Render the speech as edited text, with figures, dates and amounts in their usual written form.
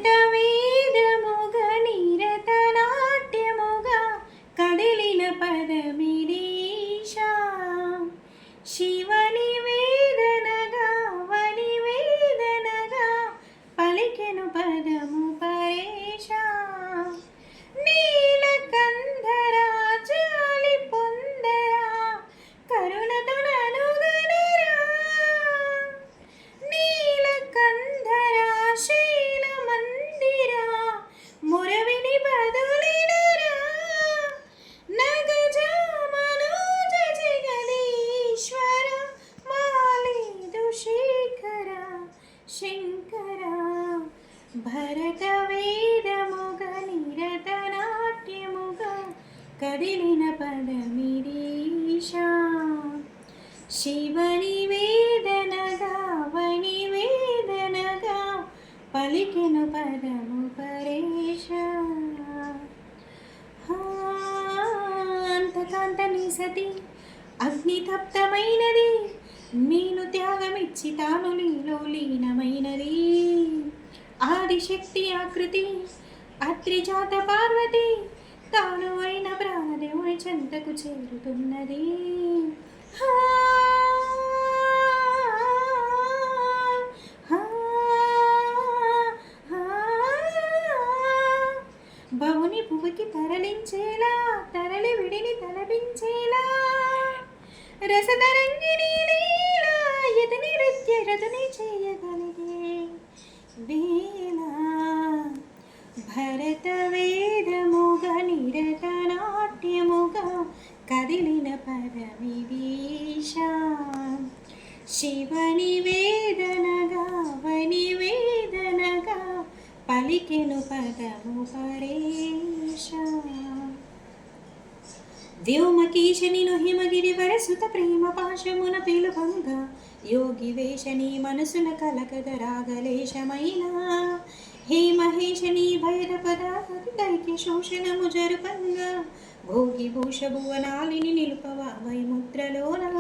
భరతవేదముగ నిరతనాట్యముగా కదిలిన పదమిరీశా శివని వేదనగా వని వేదనగా పలికెను పదము పరేశా నీలకంధరా జాలి పొందరా కరుణతో ననుగనరా నీలకంధరా శైల మందిరా మురవిని బదులినరా నగజా మనోజ జగదీశ్వర మాలేదు శేఖర శంకర భరత వేదముగ నిరతనాట్యముగా కదిలిన పదమిరీశా శివని వేదనగా వని వేదనగా పలికెను పదము పరేశా అంతకాంత నీ సతి అగ్నితప్తమైనది నేను త్యాగమిచ్చి తాను నీలో లీనమైనది ఆదిశక్తి ఆకృతి అత్రిజాత పార్వతి తాను అయిన ప్రాణదేవుని చెంతకు చేరుతున్నది భవుని పువ్వుకి తరలించేలా తరలి విడిని తలపించేలా రసతరంగిణి లీలా ఎదని నృత్య రతుని చేయగలిగే వేళ భరత వేదముగ నిరతనాట్యముగా కదిలిన పదమిరీశా శివని వేదనగా వని వేదనగా పలికెను పదము పరేశా వ్యోమకేశనిను హిమగిరి వరసుత ప్రేమ పాశమున పిలువంగా యోగి వేషని మనసున కలకద రాగలేశమైన హే మహేశని భైరపద హృదైకి శోషణము జరుపంగా భోగి భూష భువనాలిని నిలుపవా వైముద్రలోనా